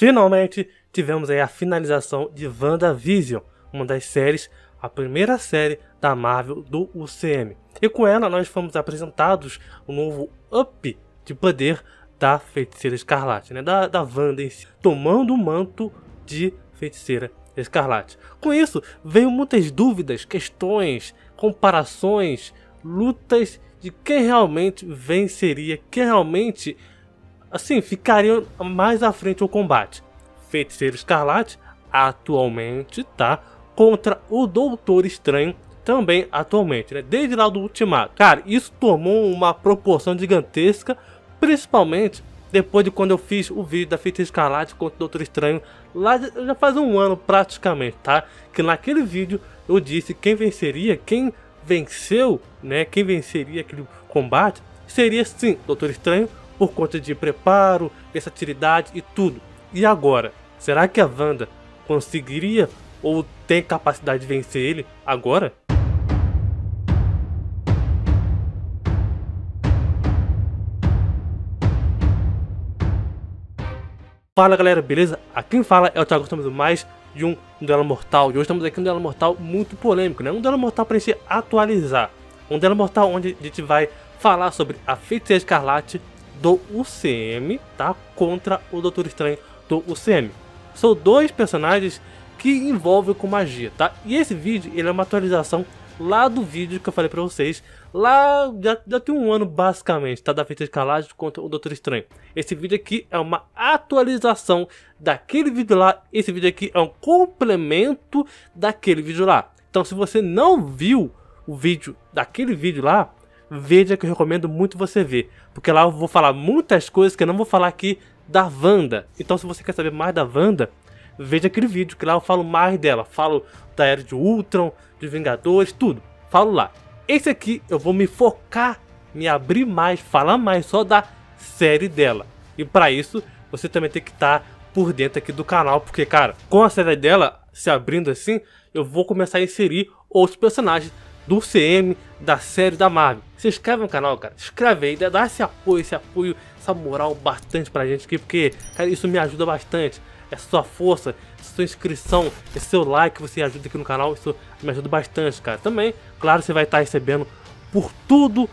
Finalmente tivemos aí a finalização de WandaVision, uma das séries, a primeira série da Marvel do UCM. E com ela nós fomos apresentados um novo up de poder da Feiticeira Escarlate, né? da Wanda em si, tomando o manto de Feiticeira Escarlate. Com isso veio muitas dúvidas, questões, comparações, lutas de quem realmente venceria, quem realmente assim ficaria mais à frente ao combate. Feiticeiro Escarlate atualmente tá contra o Doutor Estranho também atualmente, né? Desde lá do Ultimato. Cara, isso tomou uma proporção gigantesca, principalmente depois de quando eu fiz o vídeo da Feiticeira Escarlate contra o Doutor Estranho, lá já faz um ano praticamente, tá? Que naquele vídeo eu disse quem venceria, quem venceu, né? Quem venceria aquele combate seria sim Doutor Estranho, por conta de preparo, versatilidade e tudo. E agora, será que a Wanda conseguiria ou tem capacidade de vencer ele agora? Fala galera, beleza? Aqui quem fala é o Thiago, estamos mais de um Duelo Mortal. E hoje estamos aqui no Duelo Mortal muito polêmico, né? Um Duelo Mortal para a gente atualizar. Um Duelo Mortal onde a gente vai falar sobre a Feiticeira Escarlate do UCM, tá? Contra o Doutor Estranho do UCM. São dois personagens que envolvem com magia, tá? E esse vídeo, ele é uma atualização lá do vídeo que eu falei pra vocês, lá já tem um ano basicamente, tá? Da Feiticeira Escarlate contra o Doutor Estranho. Esse vídeo aqui é uma atualização daquele vídeo lá, esse vídeo aqui é um complemento daquele vídeo lá. Então se você não viu o vídeo daquele vídeo lá, veja, que eu recomendo muito você ver, porque lá eu vou falar muitas coisas que eu não vou falar aqui da Wanda. Então se você quer saber mais da Wanda, veja aquele vídeo que lá eu falo mais dela, falo da Era de Ultron, de Vingadores, tudo, falo lá. Esse aqui eu vou me focar, me abrir mais, falar mais só da série dela. E para isso você também tem que estar por dentro aqui do canal, porque cara, com a série dela se abrindo assim, eu vou começar a inserir outros personagens do CM, da série da Marvel. Se inscreve no canal, cara, inscreve aí, dá esse apoio, essa moral bastante pra gente aqui, porque cara, isso me ajuda bastante. É sua força, sua inscrição, esse seu like que você ajuda aqui no canal, isso me ajuda bastante, cara. Também, claro, você vai estar recebendo por tudo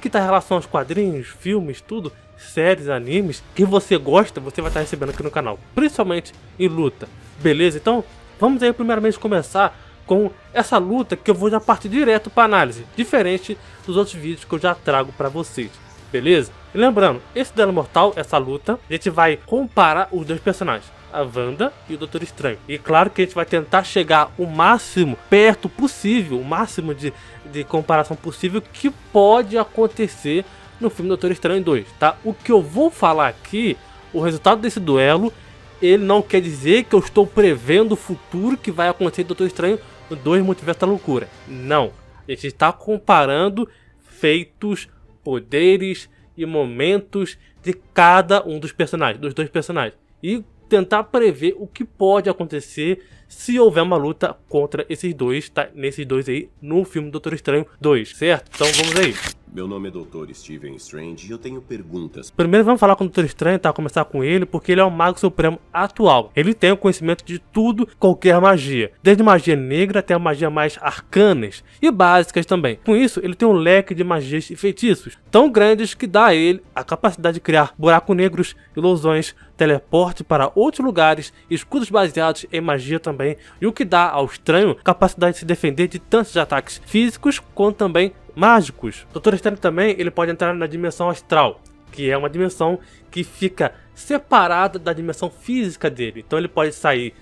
que tá em relação aos quadrinhos, filmes, tudo, séries, animes, que você gosta, você vai estar recebendo aqui no canal, principalmente em luta, beleza? Então, vamos aí primeiramente começar com essa luta que eu vou já partir direto para análise, diferente dos outros vídeos que eu já trago para vocês, beleza? E lembrando, esse Duelo Mortal, essa luta, a gente vai comparar os dois personagens, a Wanda e o Doutor Estranho. E claro que a gente vai tentar chegar o máximo perto possível, o máximo de comparação possível que pode acontecer no filme Doutor Estranho 2, tá? O que eu vou falar aqui, o resultado desse duelo, ele não quer dizer que eu estou prevendo o futuro que vai acontecer do Doutor Estranho no 2 Multiverso da Loucura. Não, a gente está comparando feitos, poderes e momentos de cada um dos personagens, dos dois personagens. E tentar prever o que pode acontecer se houver uma luta contra esses dois, tá? Nesses dois aí, no filme Doutor Estranho 2, certo? Então vamos aí. Meu nome é Dr. Stephen Strange e eu tenho perguntas. Primeiro vamos falar com o Doutor Estranho, tá? Começar com ele, porque ele é o Mago Supremo atual. Ele tem o conhecimento de tudo, qualquer magia. Desde magia negra até a magia mais arcanas e básicas também. Com isso, ele tem um leque de magias e feitiços tão grandes que dá a ele a capacidade de criar buracos negros, ilusões, teleporte para outros lugares, escudos baseados em magia também. E o que dá ao Estranho capacidade de se defender de tantos ataques físicos quanto também mágicos. O Doutor Estranho também ele pode entrar na dimensão astral, que é uma dimensão que fica separada da dimensão física dele. Então ele pode sair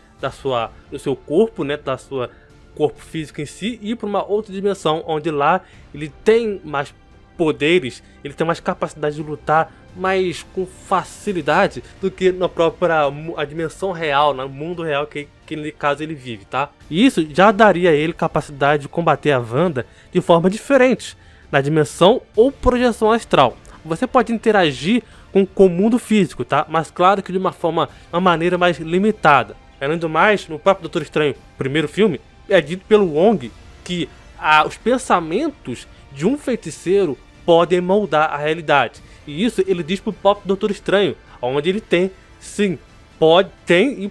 do seu corpo, né, da sua corpo físico em si, e ir para uma outra dimensão, onde lá ele tem mais poderes, ele tem mais capacidade de lutar mais com facilidade do que na própria a dimensão real, no mundo real que no caso ele vive, tá? E isso já daria a ele capacidade de combater a Wanda de forma diferente, na dimensão ou projeção astral. Você pode interagir com o mundo físico, tá? Mas claro que de uma maneira mais limitada. Além do mais, no próprio Doutor Estranho, primeiro filme, é dito pelo Wong que os pensamentos de um feiticeiro podem moldar a realidade. E isso ele diz pro próprio Doutor Estranho, onde ele tem, sim,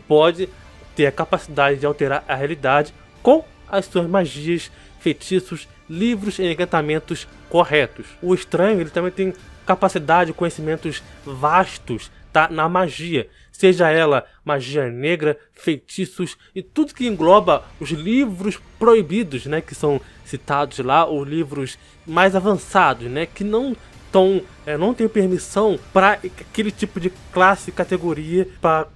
pode ter a capacidade de alterar a realidade com as suas magias, feitiços, livros e encantamentos corretos. O estranho, ele também tem capacidade, conhecimentos vastos, tá, na magia, seja ela magia negra, feitiços e tudo que engloba os livros proibidos, né, que são citados lá, ou livros mais avançados, né, que não tem permissão para aquele tipo de classe e categoria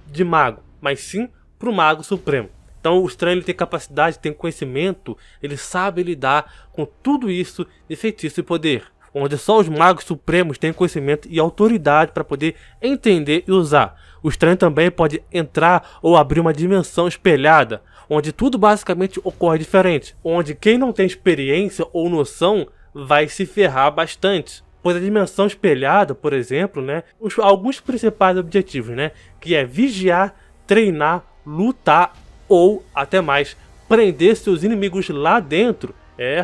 de mago, mas sim para o mago supremo. Então o estranho, ele tem capacidade, tem conhecimento, ele sabe lidar com tudo isso de feitiço e poder, onde só os magos supremos têm conhecimento e autoridade para poder entender e usar. O estranho também pode entrar ou abrir uma dimensão espelhada, onde tudo basicamente ocorre diferente, onde quem não tem experiência ou noção vai se ferrar bastante. Pois a dimensão espelhada, por exemplo, né, alguns principais objetivos, né, que é vigiar, treinar, lutar ou até mais prender seus inimigos lá dentro.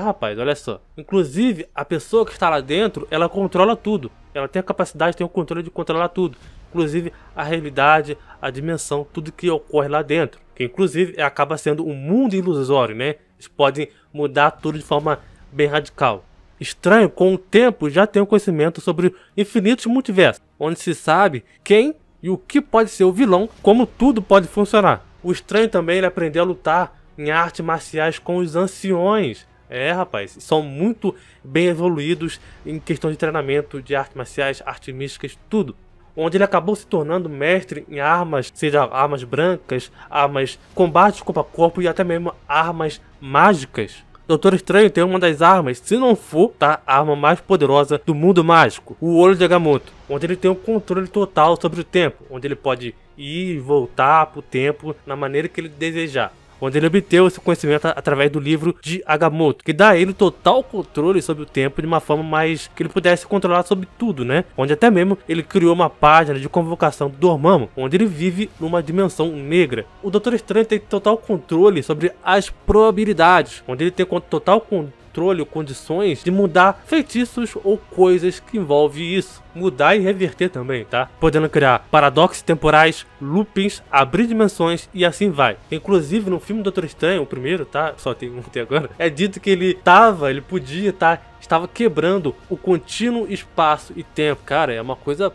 Rapaz, olha só. Inclusive, a pessoa que está lá dentro, ela controla tudo. Ela tem a capacidade, tem o controle de controlar tudo. Inclusive a realidade, a dimensão, tudo que ocorre lá dentro. Que inclusive acaba sendo um mundo ilusório, né? Eles podem mudar tudo de forma bem radical. Estranho, com o tempo, já tem um conhecimento sobre infinitos multiversos, onde se sabe quem e o que pode ser o vilão, como tudo pode funcionar. O estranho também, ele aprendeu a lutar em artes marciais com os anciões. Rapaz, são muito bem evoluídos em questão de treinamento de artes marciais, artes místicas, tudo. Onde ele acabou se tornando mestre em armas, seja armas brancas, armas combate corpo a corpo e até mesmo armas mágicas. Doutor Estranho tem uma das armas, se não for, tá, a arma mais poderosa do mundo mágico, o Olho de Agamotto, onde ele tem um controle total sobre o tempo, onde ele pode ir e voltar pro tempo na maneira que ele desejar. Onde ele obteve esse conhecimento através do livro de Agamotto, que dá a ele total controle sobre o tempo de uma forma mais que ele pudesse controlar sobre tudo, né? Onde até mesmo ele criou uma página de convocação do Dormammu, onde ele vive numa dimensão negra. O Doutor Estranho tem total controle sobre as probabilidades, onde ele tem total controle ou condições de mudar feitiços ou coisas que envolvem isso. Mudar e reverter também, tá? Podendo criar paradoxos temporais, loopings, abrir dimensões e assim vai. Inclusive no filme Doutor Estranho, o primeiro, tá? Só tem um até agora. É dito que ele estava quebrando o contínuo espaço e tempo. Cara, é uma coisa...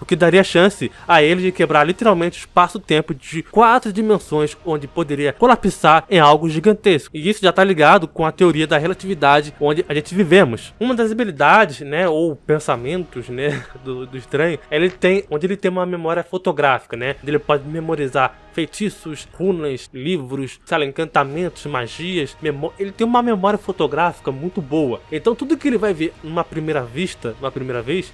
o que daria chance a ele de quebrar literalmente o espaço-tempo de 4 dimensões, onde poderia colapsar em algo gigantesco. E isso já está ligado com a teoria da relatividade, onde a gente vivemos. Uma das habilidades, né, ou pensamentos, né, do Estranho, onde ele tem uma memória fotográfica, né, onde ele pode memorizar feitiços, runas, livros, sei lá, encantamentos, magias, ele tem uma memória fotográfica muito boa. Então tudo que ele vai ver numa primeira vez,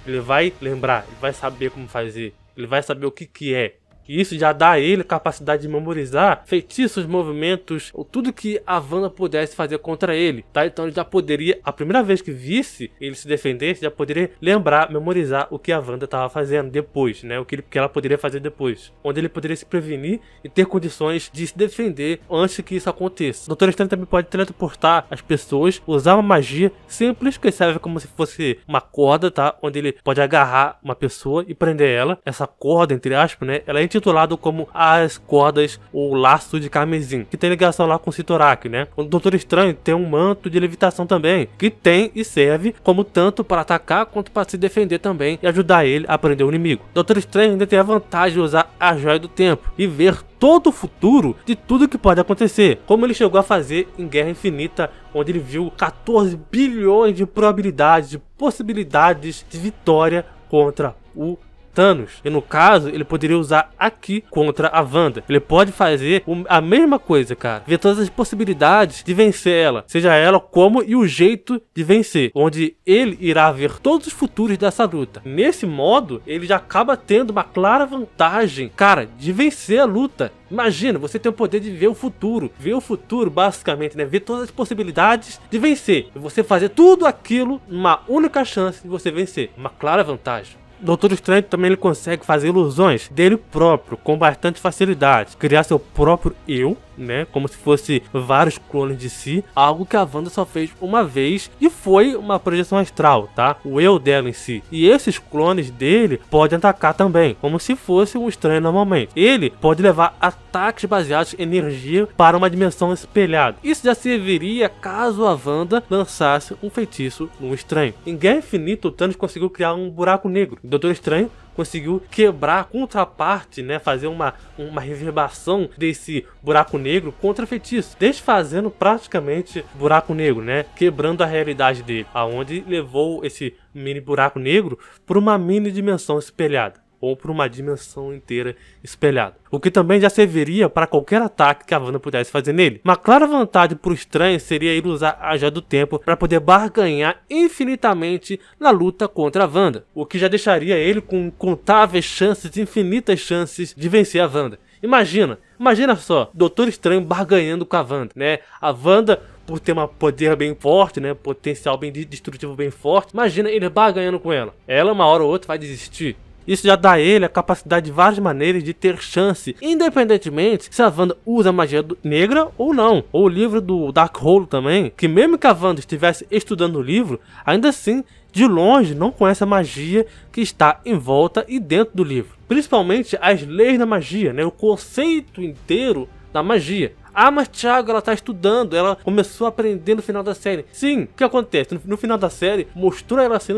ele vai lembrar, ele vai saber como fazer, ele vai saber o que é. E isso já dá a ele capacidade de memorizar feitiços, movimentos, ou tudo que a Wanda pudesse fazer contra ele, tá? Então ele já poderia, a primeira vez que visse ele se defendesse, já poderia lembrar, memorizar o que a Wanda estava fazendo depois, né? O que ela poderia fazer depois. Onde ele poderia se prevenir e ter condições de se defender antes que isso aconteça. O Doutor Estranho também pode teletransportar as pessoas, usar uma magia simples, que serve como se fosse uma corda, tá? Onde ele pode agarrar uma pessoa e prender ela. Essa corda, entre aspas, né? Ela é intitulado como as cordas ou laço de carmesim, que tem ligação lá com o Sitorak, né? O Doutor Estranho tem um manto de levitação também, que tem e serve como tanto para atacar quanto para se defender também e ajudar ele a prender o inimigo. O Doutor Estranho ainda tem a vantagem de usar a Joia do Tempo e ver todo o futuro de tudo que pode acontecer, como ele chegou a fazer em Guerra Infinita, onde ele viu 14 bilhões de probabilidades, de possibilidades de vitória contra o Thanos. E no caso, ele poderia usar aqui contra a Wanda. Ele pode fazer a mesma coisa, cara. Ver todas as possibilidades de vencer ela. Seja ela como e o jeito de vencer. Onde ele irá ver todos os futuros dessa luta. Nesse modo, ele já acaba tendo uma clara vantagem, cara, de vencer a luta. Imagina, você tem o poder de ver o futuro. Ver o futuro, basicamente, né? Ver todas as possibilidades de vencer. E você fazer tudo aquilo numa única chance de você vencer. Uma clara vantagem. Doutor Estranho também ele consegue fazer ilusões dele próprio com bastante facilidade, criar seu próprio eu, né, como se fosse vários clones de si, algo que a Wanda só fez uma vez e foi uma projeção astral, tá? O eu dela em si. E esses clones dele podem atacar também, como se fosse um estranho normalmente. Ele pode levar ataques baseados em energia para uma dimensão espelhada. Isso já serviria caso a Wanda lançasse um feitiço no estranho. Em Guerra Infinita, o Thanos conseguiu criar um buraco negro. O Doutor Estranho conseguiu quebrar a contraparte, né, fazer uma reverbação desse buraco negro contra feitiço, desfazendo praticamente o buraco negro, né, quebrando a realidade dele, aonde levou esse mini buraco negro por uma mini dimensão espelhada, ou por uma dimensão inteira espelhada. O que também já serviria para qualquer ataque que a Wanda pudesse fazer nele. Uma clara vantagem para o estranho seria ele usar a Joia do Tempo para poder barganhar infinitamente na luta contra a Wanda, o que já deixaria ele com incontáveis chances, infinitas chances de vencer a Wanda. Imagina só, Doutor Estranho barganhando com a Wanda, né? A Wanda, por ter um poder bem forte, né, potencial bem destrutivo bem forte, imagina ele barganhando com ela. Ela uma hora ou outra vai desistir. Isso já dá a ele a capacidade de várias maneiras de ter chance, independentemente se a Wanda usa a magia negra ou não. Ou o livro do Darkhold também, que mesmo que a Wanda estivesse estudando o livro, ainda assim, de longe, não conhece a magia que está em volta e dentro do livro. Principalmente as leis da magia, né, o conceito inteiro da magia. Ah, mas Thiago, ela tá estudando, ela começou a aprender no final da série. Sim, o que acontece? No final da série, mostrou ela sendo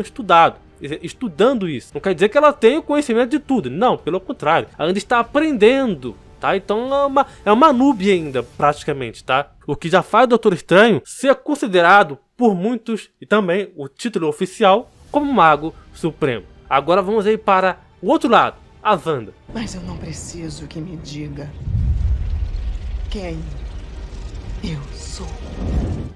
estudando isso. Não quer dizer que ela tenha o conhecimento de tudo. Não, pelo contrário. Ela ainda está aprendendo, tá? Então é uma noob ainda, praticamente, tá? O que já faz o Doutor Estranho ser considerado por muitos, e também o título oficial, como Mago Supremo. Agora vamos aí para o outro lado, a Wanda. Mas eu não preciso que me diga quem eu sou.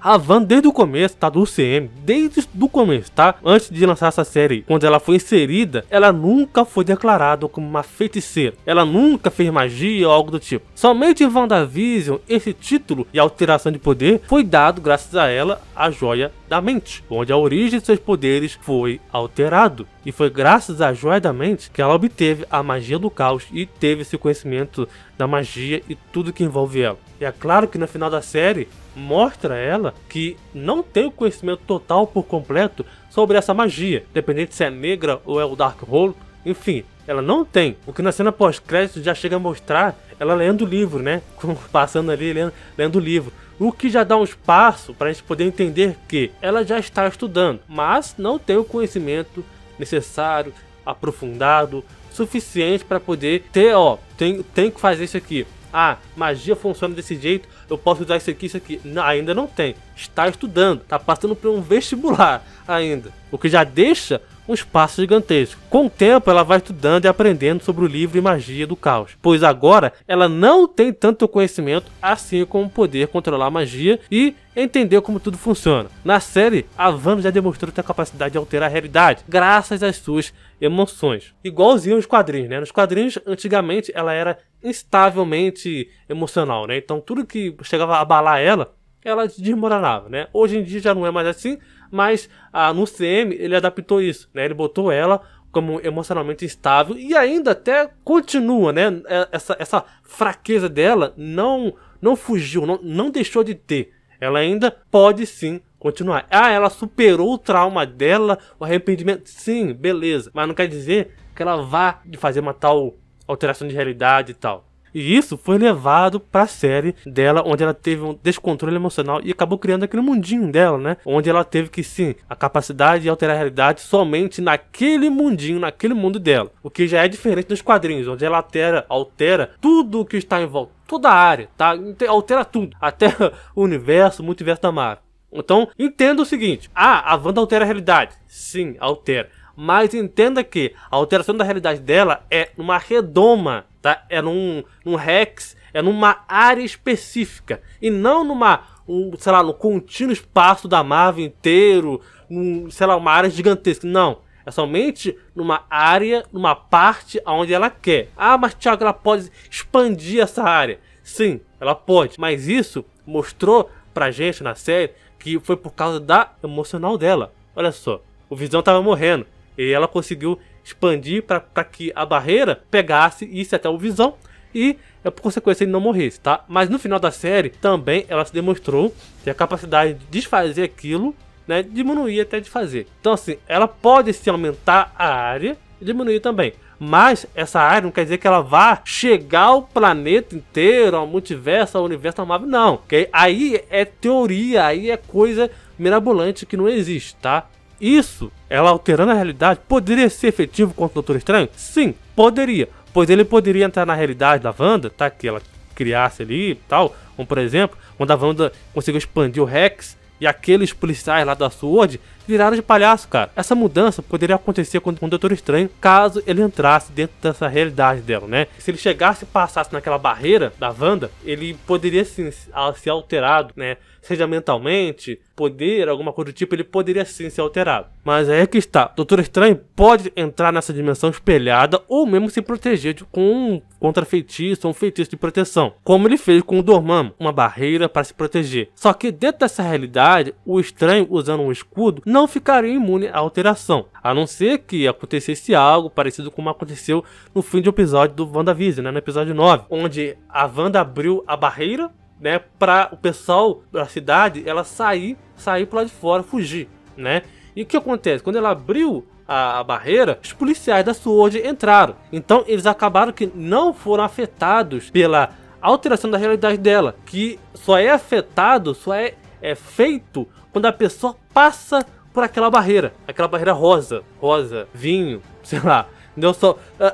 A Wanda desde o começo, tá, do UCM, desde o começo, tá? Antes de lançar essa série, quando ela foi inserida, ela nunca foi declarada como uma feiticeira. Ela nunca fez magia ou algo do tipo. Somente em WandaVision, esse título e alteração de poder foi dado graças a ela, a Joia da Mente, onde a origem de seus poderes foi alterado. E foi graças à Joia da Mente que ela obteve a magia do caos e teve esse conhecimento da magia e tudo que envolve ela. E é claro que no final da série mostra ela que não tem o conhecimento total por completo sobre essa magia, independente se é negra ou é o Darkhold, enfim, ela não tem. O que na cena pós-crédito já chega a mostrar ela lendo o livro, né? Passando ali lendo o livro. O que já dá um espaço para a gente poder entender que ela já está estudando, mas não tem o conhecimento necessário, aprofundado, suficiente para poder ter, tem que fazer isso aqui. Ah, magia funciona desse jeito, eu posso usar isso aqui. Não, ainda não tem. Está estudando, está passando por um vestibular ainda. O que já deixa um espaço gigantesco. Com o tempo ela vai estudando e aprendendo sobre o livro e magia do caos. Pois agora ela não tem tanto conhecimento assim como poder controlar a magia e entender como tudo funciona. Na série, a Wanda já demonstrou ter a capacidade de alterar a realidade, graças às suas emoções. Igualzinho aos quadrinhos, né? Nos quadrinhos, antigamente, ela era instavelmente emocional, né? Então tudo que chegava a abalar ela desmoronava, né? Hoje em dia já não é mais assim, mas no CM ele adaptou isso, né? Ele botou ela como emocionalmente instável e ainda até continua, né? Essa fraqueza dela não fugiu, não deixou de ter. Ela ainda pode sim continuar. Ah, ela superou o trauma dela, o arrependimento. Sim, beleza. Mas não quer dizer que ela vá fazer uma tal alteração de realidade e tal. E isso foi levado pra série dela, onde ela teve um descontrole emocional e acabou criando aquele mundinho dela, né? Onde ela teve que, sim, a capacidade de alterar a realidade somente naquele mundinho, naquele mundo dela. O que já é diferente dos quadrinhos, onde ela altera tudo o que está em volta. Toda a área, tá? Altera tudo. Até o universo, o multiverso da Marvel. Então, entenda o seguinte. A Wanda altera a realidade. Sim, altera. Mas entenda que a alteração da realidade dela é numa redoma, tá? É num hex, é numa área específica. E não sei lá, no contínuo espaço da Marvel inteiro, sei lá, uma área gigantesca. Não. É somente numa área, numa parte onde ela quer. Ah, mas Thiago, ela pode expandir essa área. Sim, ela pode. Mas isso mostrou pra gente na série que foi por causa da emocional dela. Olha só, o Visão tava morrendo. E ela conseguiu expandir para que a barreira pegasse eisse até o Visão e, por consequência, ele não morresse, tá? Mas no final da série, também ela se demonstrou ter a capacidade de desfazer aquilo, né? Diminuir até desfazer. Então, assim, ela pode se aumentar a área e diminuir também. Mas essa área não quer dizer que ela vá chegar ao planeta inteiro, ao multiverso, ao universo da Marvel, não. Okay? Aí é teoria, aí é coisa mirabolante que não existe, tá? Isso, ela alterando a realidade, poderia ser efetivo contra o Doutor Estranho? Sim, poderia. Pois ele poderia entrar na realidade da Wanda, tá? Que ela criasse ali e tal. Como por exemplo, quando a Wanda conseguiu expandir o Rex e aqueles policiais lá da SWORD viraram de palhaço, cara. Essa mudança poderia acontecer com o Doutor Estranho caso ele entrasse dentro dessa realidade dela, né? Se ele chegasse e passasse naquela barreira da Wanda, ele poderia sim ser alterado, né? Seja mentalmente, poder, alguma coisa do tipo, ele poderia sim ser alterado. Mas aí é que está, o Doutor Estranho pode entrar nessa dimensão espelhada ou mesmo se proteger contra feitiço ou um feitiço de proteção, como ele fez com o Dormammu, uma barreira para se proteger. Só que dentro dessa realidade, o Estranho usando um escudo não ficaria imune à alteração, a não ser que acontecesse algo parecido com como aconteceu no fim do episódio do WandaVision, né, no episódio 9, onde a Wanda abriu a barreira, né, para o pessoal da cidade ela sair pro lado de fora, fugir, né? E o que acontece? Quando ela abriu a barreira, os policiais da SWORD entraram. Então eles acabaram que não foram afetados pela alteração da realidade dela, que só é afetado, só é feito quando a pessoa passa por aquela barreira rosa, vinho, sei lá.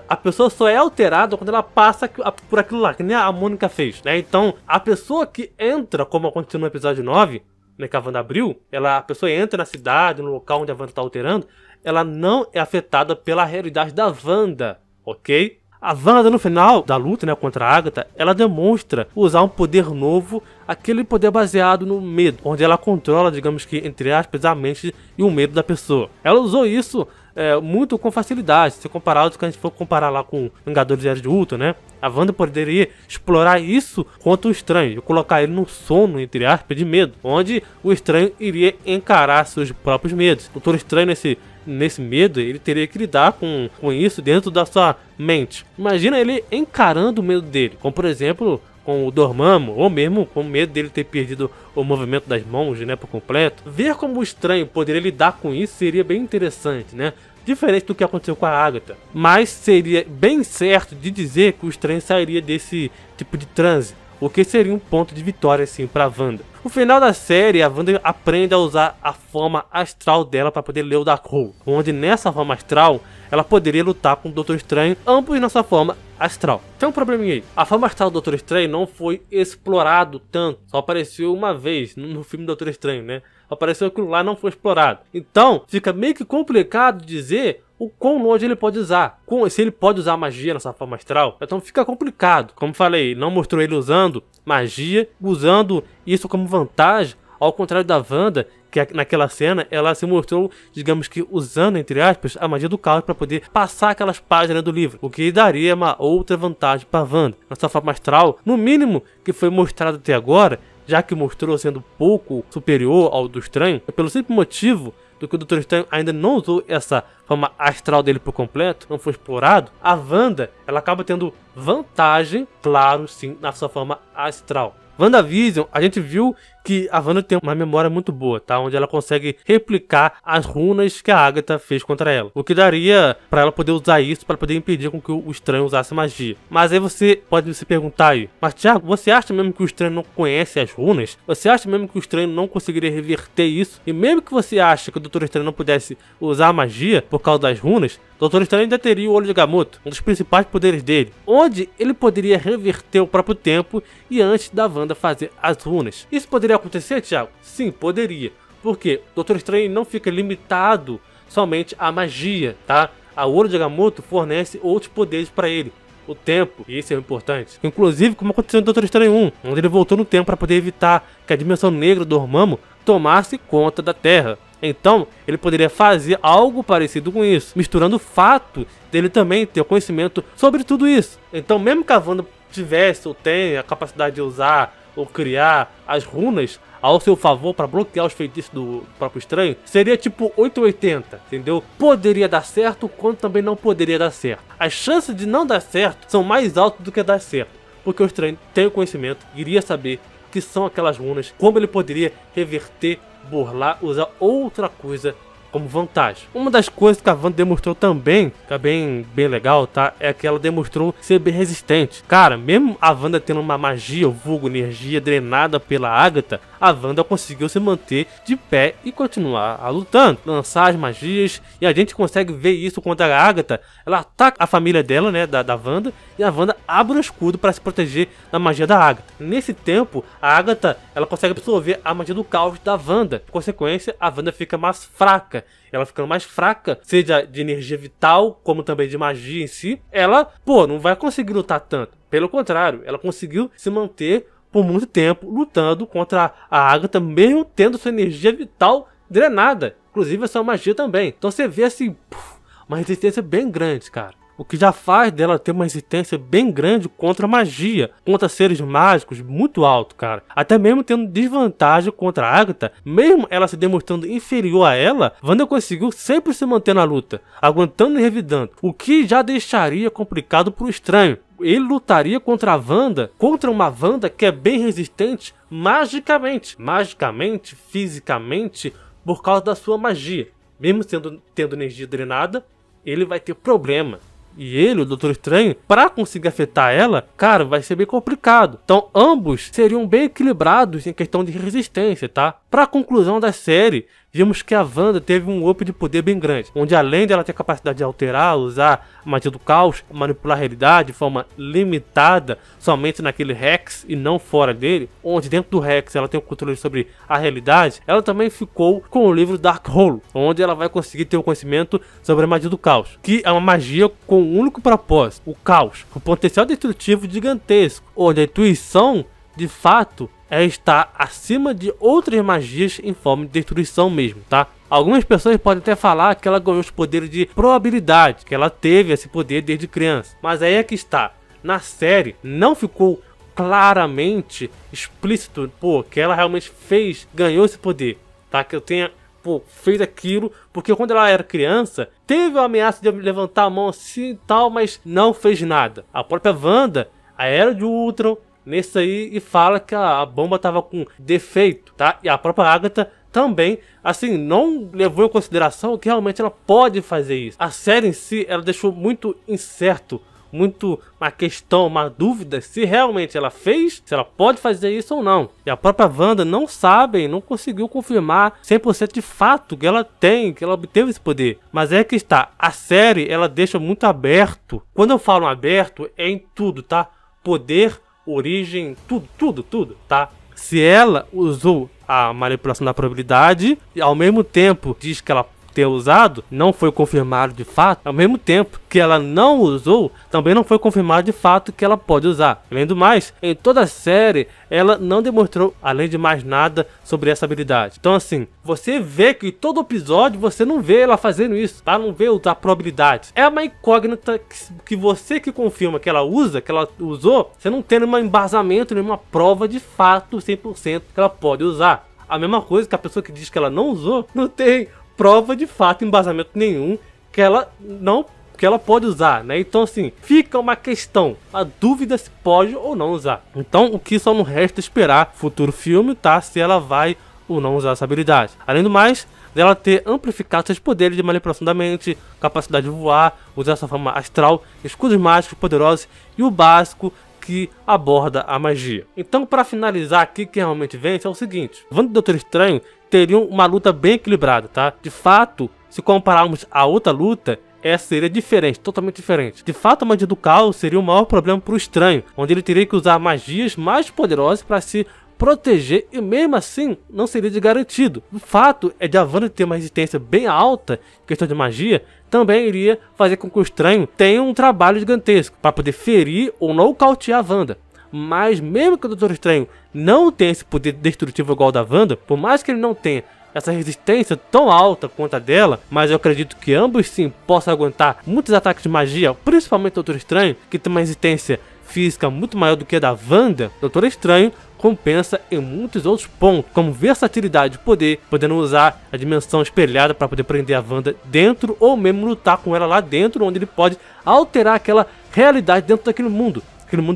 A pessoa só é alterada quando ela passa por aquilo lá, que nem a Mônica fez, né? Então, a pessoa que entra, como aconteceu no episódio 9, né, que a Wanda abriu, a pessoa entra na cidade, no local onde a Wanda está alterando, ela não é afetada pela realidade da Wanda, ok? A Wanda, no final da luta, né, contra a Agatha, ela demonstra usar um poder novo, aquele poder baseado no medo, onde ela controla, digamos que, entre aspas, a mente e o medo da pessoa. Ela usou isso muito com facilidade, se comparado, se a gente for comparar lá com Vingadores Era de Ultron, né? A Wanda poderia explorar isso contra o Estranho, colocar ele num sono, entre aspas, de medo, onde o Estranho iria encarar seus próprios medos. O Doutor Estranho, nesse medo, ele teria que lidar com isso dentro da sua mente. Imagina ele encarando o medo dele, como por exemplo com o Dormammu, ou mesmo com o medo dele ter perdido o movimento das mãos, né, por completo. Ver como o Estranho poderia lidar com isso seria bem interessante, né? Diferente do que aconteceu com a Agatha. Mas seria bem certo de dizer que o Estranho sairia desse tipo de transe, o que seria um ponto de vitória assim para a Wanda. No final da série, a Wanda aprende a usar a forma astral dela para poder ler o Darkhold, onde nessa forma astral ela poderia lutar com o Doutor Estranho, ambos na sua forma astral. Tem um probleminha aí. A forma astral do Doutor Estranho não foi explorado tanto, só apareceu uma vez no filme do Doutor Estranho, né? Apareceu aquilo lá, não foi explorado. Então, fica meio que complicado dizer o quão longe ele pode usar. Se ele pode usar magia nessa forma astral, então fica complicado. Como falei, não mostrou ele usando magia, usando isso como vantagem, ao contrário da Wanda, que naquela cena ela se mostrou, digamos que usando, entre aspas, a magia do caos para poder passar aquelas páginas do livro, o que daria uma outra vantagem para Wanda. Nessa forma astral, no mínimo que foi mostrado até agora, já que mostrou sendo pouco superior ao do Estranho, pelo simples motivo do que o Doutor Estranho ainda não usou essa forma astral dele por completo, não foi explorado, a Wanda ela acaba tendo vantagem, claro, sim, na sua forma astral. WandaVision, a gente viu que a Wanda tem uma memória muito boa, tá? Onde ela consegue replicar as runas que a Agatha fez contra ela. O que daria pra ela poder usar isso para poder impedir com que o Estranho usasse magia. Mas aí você pode se perguntar aí, mas Thiago, você acha mesmo que o Estranho não conhece as runas? Você acha mesmo que o Estranho não conseguiria reverter isso? E mesmo que você ache que o Doutor Estranho não pudesse usar a magia por causa das runas, o Doutor Estranho ainda teria o Olho de Agamotto, um dos principais poderes dele, onde ele poderia reverter o próprio tempo e antes da Wanda fazer as runas. Isso poderia acontecer, Thiago? Sim, poderia. Porque o Doutor Estranho não fica limitado somente à magia, tá? A Olho de Agamotto fornece outros poderes para ele. O tempo, e isso é importante. Inclusive, como aconteceu no Doutor Estranho 1, onde ele voltou no tempo para poder evitar que a dimensão negra do Dormammu tomasse conta da Terra. Então, ele poderia fazer algo parecido com isso, misturando o fato dele também ter conhecimento sobre tudo isso. Então, mesmo que a Wanda tivesse ou tenha a capacidade de usar ou criar as runas ao seu favor para bloquear os feitiços do próprio Estranho, seria tipo 880, entendeu? Poderia dar certo, quanto também não poderia dar certo. As chances de não dar certo são mais altas do que dar certo, porque o Estranho tem o conhecimento, iria saber o que são aquelas runas, como ele poderia reverter, burlar, usar outra coisa como vantagem. Uma das coisas que a Wanda demonstrou também, que é bem legal, tá? É que ela demonstrou ser bem resistente. Cara, mesmo a Wanda tendo uma magia, ou vulgo, energia drenada pela Agatha, a Wanda conseguiu se manter de pé e continuar lutando, lançar as magias, e a gente consegue ver isso quando a Agatha, ela ataca a família dela, né, da Wanda, e a Wanda abre o escudo para se proteger da magia da Agatha. Nesse tempo, a Agatha, ela consegue absorver a magia do caos da Wanda. Por consequência, a Wanda fica mais fraca. Ela ficando mais fraca, seja de energia vital, como também de magia em si, ela, não vai conseguir lutar tanto. Pelo contrário, ela conseguiu se manter por muito tempo lutando contra a Agatha, mesmo tendo sua energia vital drenada. Inclusive a sua magia também. Então você vê assim, uma resistência bem grande, cara. O que já faz dela ter uma resistência bem grande contra a magia, contra seres mágicos muito alto, cara. Até mesmo tendo desvantagem contra a Agatha, mesmo ela se demonstrando inferior a ela, Wanda conseguiu sempre se manter na luta, aguentando e revidando, o que já deixaria complicado pro Estranho. Ele lutaria contra a Wanda, contra uma Wanda que é bem resistente magicamente, fisicamente, por causa da sua magia. Mesmo tendo energia drenada, ele vai ter problema. E ele, o Doutor Estranho, para conseguir afetar ela, cara, vai ser bem complicado. Então ambos seriam bem equilibrados em questão de resistência, tá? Para a conclusão da série, vimos que a Wanda teve um up de poder bem grande, onde além dela ter a capacidade de alterar, usar a magia do caos, manipular a realidade de forma limitada, somente naquele Rex e não fora dele, onde dentro do Rex ela tem o controle sobre a realidade, ela também ficou com o livro Darkhold, onde ela vai conseguir ter o conhecimento sobre a magia do caos, que é uma magia com um único propósito, o caos, com potencial destrutivo gigantesco, onde a intuição, de fato, estar acima de outras magias em forma de destruição mesmo, tá? Algumas pessoas podem até falar que ela ganhou os poderes de probabilidade, que ela teve esse poder desde criança. Mas aí é que está, na série não ficou claramente explícito, que ela realmente ganhou esse poder, tá? Que eu tenha, fez aquilo, porque quando ela era criança, teve a ameaça de levantar a mão assim e tal, mas não fez nada. A própria Wanda, a Era de Ultron, nesse aí, e fala que a bomba tava com defeito, tá? E a própria Agatha também, assim, não levou em consideração que realmente ela pode fazer isso. A série em si, ela deixou muito incerto, muito uma questão, uma dúvida se realmente ela fez, se ela pode fazer isso ou não. E a própria Wanda não sabe, não conseguiu confirmar 100% de fato que ela tem, que ela obteve esse poder. Mas é que está, a série, ela deixa muito aberto. Quando eu falo aberto, é em tudo, tá? Poder, origem, tudo, tá? Se ela usou a manipulação da probabilidade e ao mesmo tempo diz que ela ter usado, não foi confirmado de fato, ao mesmo tempo que ela não usou, também não foi confirmado de fato que ela pode usar. Além do mais, em toda a série, ela não demonstrou, além de mais nada, sobre essa habilidade. Então assim, você vê que em todo episódio, você não vê ela fazendo isso, tá? Não vê usar probabilidades. É uma incógnita que você que confirma que ela usa, que ela usou, você não tem nenhum embasamento, nenhuma prova de fato, 100% que ela pode usar. A mesma coisa que a pessoa que diz que ela não usou, não tem prova de fato, embasamento nenhum que ela pode usar, né? Então assim, fica uma questão, a dúvida se pode ou não usar. Então o que só não resta esperar futuro filme, tá? Se ela vai ou não usar essa habilidade. Além do mais, dela ter amplificado seus poderes de manipulação da mente, capacidade de voar, usar essa forma astral, escudos mágicos poderosos e o básico que aborda a magia. Então, para finalizar aqui, que realmente vence é o seguinte: Wanda e Doutor Estranho teriam uma luta bem equilibrada, tá? De fato, se compararmos a outra luta, essa seria diferente, totalmente diferente. De fato, a magia do caos seria o maior problema para o Estranho, onde ele teria que usar magias mais poderosas para se proteger e mesmo assim não seria de garantido. O fato é de a Wanda ter uma resistência bem alta em questão de magia, também iria fazer com que o Estranho tenha um trabalho gigantesco para poder ferir ou nocautear a Wanda. Mas mesmo que o Doutor Estranho não tenha esse poder destrutivo igual ao da Wanda, por mais que ele não tenha essa resistência tão alta quanto a dela, mas eu acredito que ambos sim possam aguentar muitos ataques de magia, principalmente o Doutor Estranho, que tem uma resistência física muito maior do que a da Wanda. Doutor Estranho compensa em muitos outros pontos, como versatilidade e poder, podendo usar a dimensão espelhada para poder prender a Wanda dentro ou mesmo lutar com ela lá dentro, onde ele pode alterar aquela realidade dentro daquele mundo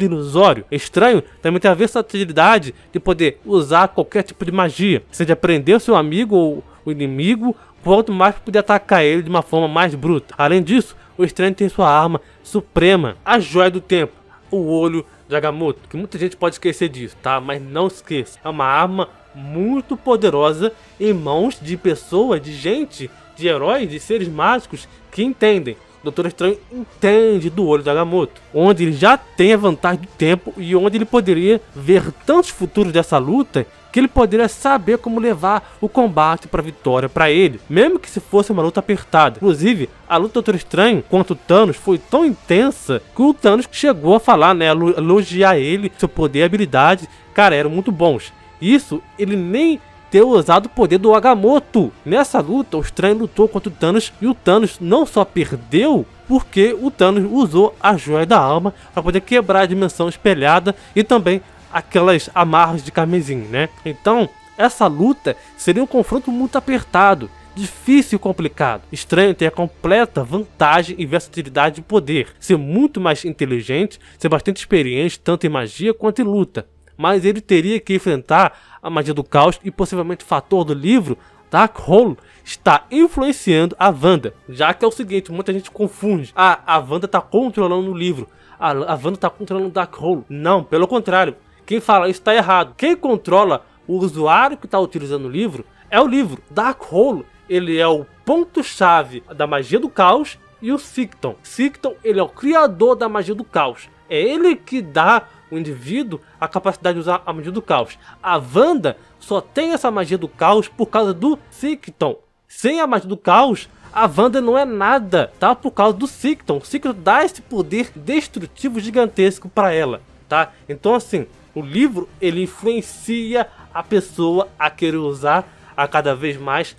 ilusório. Estranho também tem a versatilidade de poder usar qualquer tipo de magia, seja prender o seu amigo ou o inimigo, quanto mais para poder atacar ele de uma forma mais bruta. Além disso, o Estranho tem sua arma suprema, a Joia do Tempo, o Olho de Agamotto, que muita gente pode esquecer disso, tá? Mas não esqueça, é uma arma muito poderosa em mãos de pessoas, de gente, de heróis, de seres mágicos que entendem. O Doutor Estranho entende do Olho de Agamotto, onde ele já tem a vantagem do tempo e onde ele poderia ver tantos futuros dessa luta que ele poderia saber como levar o combate para a vitória para ele, mesmo que se fosse uma luta apertada. Inclusive, a luta do Doutor Estranho contra o Thanos foi tão intensa que o Thanos chegou a falar, né, elogiar ele, seu poder e habilidade, cara, eram muito bons. Isso, ele nem ter usado o poder do Agamotto. Nessa luta, o Estranho lutou contra o Thanos e o Thanos não só perdeu, porque o Thanos usou a Joia da Alma para poder quebrar a dimensão espelhada e também aquelas amarras de carmesim, né? Então, essa luta seria um confronto muito apertado, difícil e complicado. Estranho tem a completa vantagem e versatilidade de poder, ser muito mais inteligente, ser bastante experiente tanto em magia quanto em luta. Mas ele teria que enfrentar a magia do caos e possivelmente o fator do livro Darkhold está influenciando a Wanda. Já que é o seguinte, muita gente confunde. A Wanda está controlando o livro. A Wanda está controlando o Darkhold. Não, pelo contrário. Quem fala isso está errado. Quem controla o usuário que está utilizando o livro é o livro. Darkhold, ele é o ponto-chave da magia do caos e o Cycton. Cycton, ele é o criador da magia do caos. É ele que dá o indivíduo a capacidade de usar a magia do caos. A Wanda só tem essa magia do caos por causa do Cycton. Sem a magia do caos, a Wanda não é nada, tá? Por causa do Cycton. O Cycton dá esse poder destrutivo gigantesco para ela, tá? Então assim, o livro ele influencia a pessoa a querer usar a cada vez mais,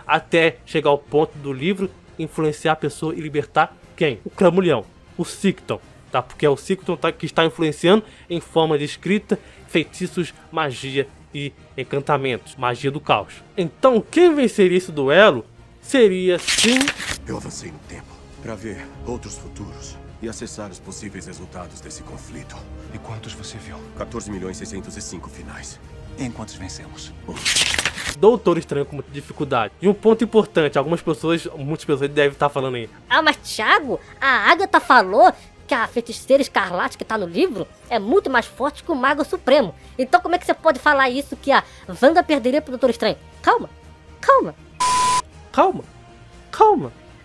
até chegar ao ponto do livro influenciar a pessoa e libertar quem? O Cramulhão, o Cycton. Tá? Porque é o Cycton que está influenciando em forma de escrita, feitiços, magia e encantamentos, magia do caos. Então quem venceria esse duelo seria sim... Eu avancei no tempo para ver outros futuros e acessar os possíveis resultados desse conflito. E quantos você viu? 14.605 finais. Em quantos vencemos? Doutor Estranho com muita dificuldade. E um ponto importante, muitas pessoas devem estar falando aí. Ah, mas Thiago, a Agatha falou que a feiticeira escarlate que tá no livro é muito mais forte que o Mago Supremo. Então como é que você pode falar isso que a Wanda perderia pro Doutor Estranho? Calma, calma.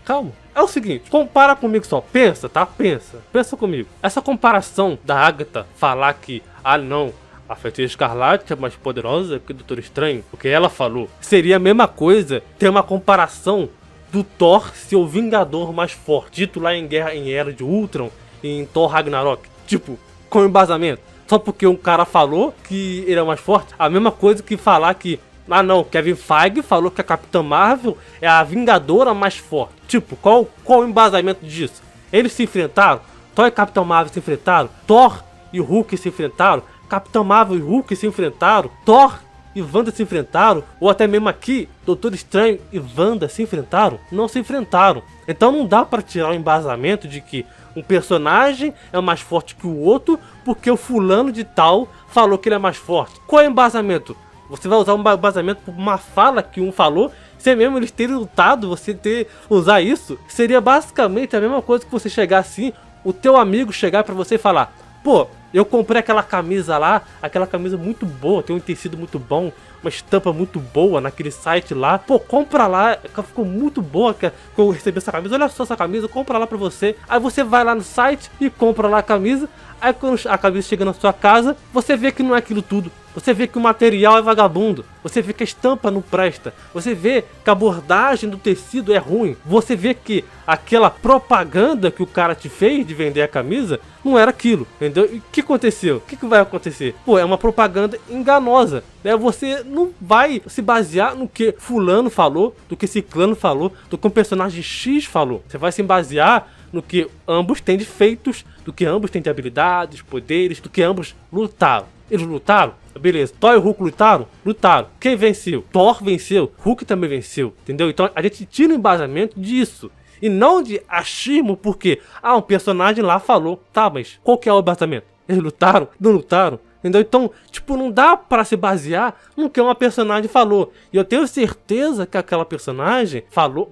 Calma. É o seguinte, compara comigo só, pensa, tá? Pensa comigo. Essa comparação da Agatha falar que, não, a feiticeira escarlate é mais poderosa que o Doutor Estranho, porque ela falou, seria a mesma coisa ter uma comparação do Thor ser o Vingador mais forte, dito lá em Era de Ultron, em Thor Ragnarok, tipo, com embasamento, só porque um cara falou que ele é mais forte. A mesma coisa que falar que, não, Kevin Feige falou que a Capitã Marvel é a Vingadora mais forte. Tipo, qual o embasamento disso? Eles se enfrentaram, Thor e Capitã Marvel se enfrentaram, Thor e Hulk se enfrentaram, Capitã Marvel e Hulk se enfrentaram, Thor e Wanda se enfrentaram, ou até mesmo aqui, Doutor Estranho e Wanda se enfrentaram? Não se enfrentaram. Então não dá para tirar o embasamento de que um personagem é mais forte que o outro porque o fulano de tal falou que ele é mais forte. Qual é o embasamento? Você vai usar um embasamento por uma fala que um falou, sem mesmo eles terem lutado, usar isso? Seria basicamente a mesma coisa que você chegar assim, o teu amigo chegar pra você e falar, pô, eu comprei aquela camisa lá, aquela camisa muito boa, tem um tecido muito bom, uma estampa muito boa naquele site lá. Pô, compra lá, ficou muito boa que eu recebi essa camisa. Olha só essa camisa, compra lá pra você. Aí você vai lá no site e compra lá a camisa. Aí quando a camisa chega na sua casa, você vê que não é aquilo tudo. Você vê que o material é vagabundo. Você vê que a estampa não presta. Você vê que a bordagem do tecido é ruim. Você vê que aquela propaganda que o cara te fez de vender a camisa não era aquilo, entendeu? E o que aconteceu? O que vai acontecer? Pô, é uma propaganda enganosa, né? Você não vai se basear no que fulano falou, do que ciclano falou, do que um personagem X falou. Você vai se basear no que ambos têm de feitos, do que ambos têm de habilidades, poderes, do que ambos lutaram. Eles lutaram? Beleza. Thor e Hulk lutaram? Lutaram. Quem venceu? Thor venceu. Hulk também venceu. Entendeu? Então a gente tira o embasamento disso. E não de achismo porque, um personagem lá falou. Tá, mas qual que é o embasamento? Eles lutaram? Não lutaram? Entendeu? Então, tipo, não dá pra se basear no que uma personagem falou. E eu tenho certeza que aquela personagem falou,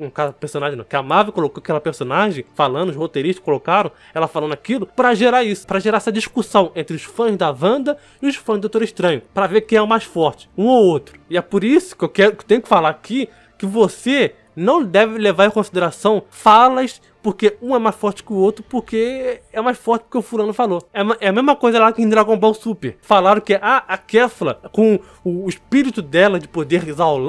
que a Marvel colocou aquela personagem falando, os roteiristas colocaram ela falando aquilo pra gerar isso, pra gerar essa discussão entre os fãs da Wanda e os fãs do Doutor Estranho, pra ver quem é o mais forte, um ou outro. E é por isso que eu tenho que falar aqui que você não deve levar em consideração falas porque um é mais forte que o outro, porque é mais forte porque o fulano falou. É a mesma coisa lá que em Dragon Ball Super. Falaram que a Kefla, com o espírito dela de poder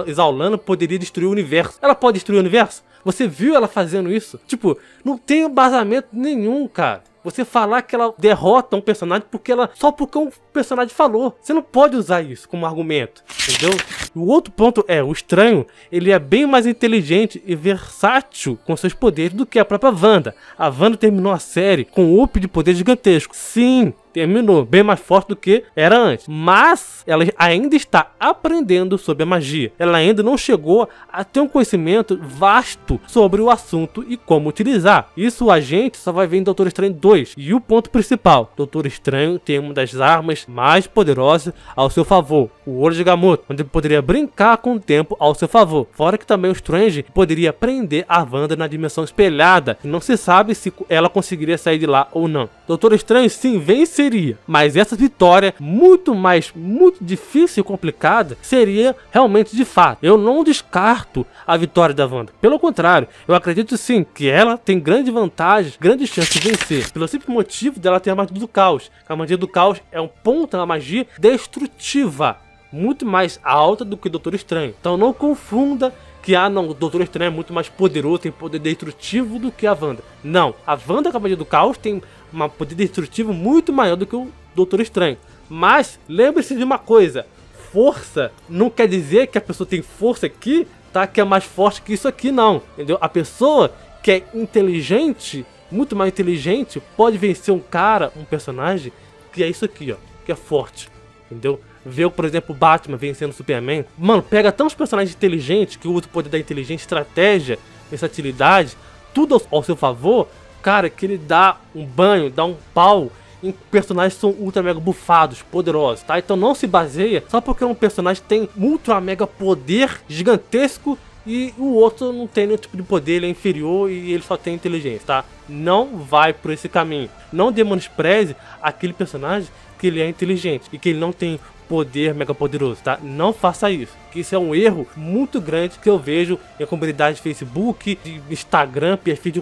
exaulando, poderia destruir o universo. Ela pode destruir o universo? Você viu ela fazendo isso? Tipo, não tem embasamento nenhum, cara. Você falar que ela derrota um personagem só porque um personagem falou. Você não pode usar isso como argumento, entendeu? O outro ponto é, o Estranho, ele é bem mais inteligente e versátil com seus poderes do que a própria Wanda. A Wanda terminou a série com um up de poder gigantesco. Sim, terminou bem mais forte do que era antes. Mas ela ainda está aprendendo sobre a magia. Ela ainda não chegou a ter um conhecimento vasto sobre o assunto e como utilizar. Isso a gente só vai ver em Doutor Estranho 2. E o ponto principal, Doutor Estranho tem uma das armas mais poderosas ao seu favor, o Olho de Agamotto, onde ele poderia brincar com o tempo ao seu favor. Fora que também o Strange poderia prender a Wanda na dimensão espelhada. E não se sabe se ela conseguiria sair de lá ou não. Doutor Estranho sim venceria, mas essa vitória muito difícil e complicada seria realmente de fato. Eu não descarto a vitória da Wanda. Pelo contrário, eu acredito sim que ela tem grande vantagem, grande chance de vencer. Pelo simples motivo dela ter a magia do caos. A magia do caos é um ponto na magia destrutiva, muito mais alta do que o Doutor Estranho. Então não confunda que o Doutor Estranho é muito mais poderoso, tem poder destrutivo do que a Wanda. Não, a Wanda com a magia do caos tem um poder destrutivo muito maior do que o Doutor Estranho. Mas lembre-se de uma coisa, força não quer dizer que a pessoa tem força aqui, tá? Que é mais forte que isso aqui, não. Entendeu? A pessoa que é inteligente, muito mais inteligente, pode vencer um personagem que é isso aqui, ó, que é forte. Entendeu? Ver, por exemplo, o Batman vencendo o Superman. Mano, pega tantos personagens inteligentes que usa o poder da inteligência, estratégia, versatilidade, tudo ao seu favor, cara, que ele dá um banho, dá um pau em personagens que são ultra mega bufados, poderosos, tá? Então não se baseia só porque um personagem tem ultra mega poder gigantesco e o outro não tem nenhum tipo de poder, ele é inferior e ele só tem inteligência, tá? Não vai por esse caminho. Não menospreze aquele personagem que ele é inteligente e que ele não tem poder mega poderoso, tá? Não faça isso, que isso é um erro muito grande que eu vejo em comunidade de Facebook, de Instagram, perfil de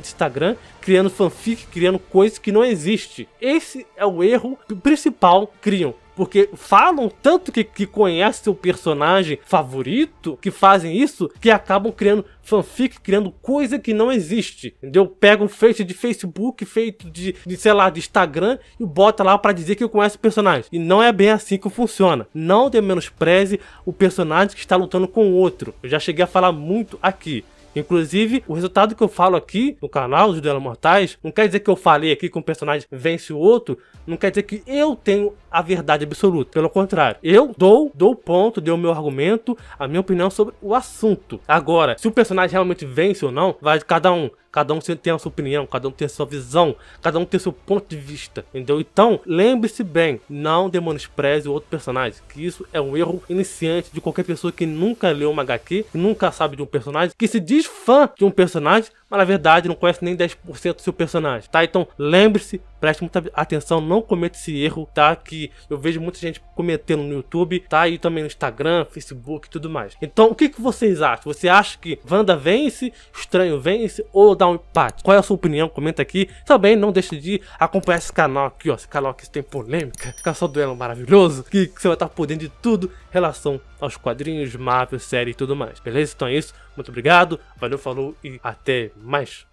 Instagram, criando fanfic, criando coisas que não existem. Esse é o erro principal que criam. Porque falam tanto que conhecem o personagem favorito, que fazem isso, que acabam criando fanfic, criando coisa que não existe, entendeu? Pegam feito de Facebook, feito de sei lá, de Instagram e bota lá pra dizer que conhece o personagem. E não é bem assim que funciona. Não menospreze o personagem que está lutando com o outro. Eu já cheguei a falar muito aqui. Inclusive, o resultado que eu falo aqui no canal dos Duelos Mortais não quer dizer que eu falei aqui que um personagem vence o outro, não quer dizer que eu tenho a verdade absoluta. Pelo contrário, eu dou o ponto, dou o meu argumento, a minha opinião sobre o assunto. Agora, se o personagem realmente vence ou não, vai de cada um. Cada um tem a sua opinião, cada um tem a sua visão, cada um tem o seu ponto de vista, entendeu? Então, lembre-se bem, não menospreze o outro personagem, que isso é um erro iniciante de qualquer pessoa que nunca leu uma HQ, que nunca sabe de um personagem, que se diz fã de um personagem, mas na verdade não conhece nem 10% do seu personagem, tá? Então, lembre-se, preste muita atenção, não cometa esse erro, tá? Que eu vejo muita gente cometendo no YouTube, tá? E também no Instagram, Facebook e tudo mais. Então, o que vocês acham? Você acha que Wanda vence, Estranho vence ou dá um empate? Qual é a sua opinião? Comenta aqui. Também não deixe de acompanhar esse canal aqui, ó. Esse canal aqui tem polêmica, fica só duelo maravilhoso, que você vai estar por dentro de tudo em relação aos quadrinhos, Marvel, série e tudo mais. Beleza? Então é isso. Muito obrigado. Valeu, falou e até mais.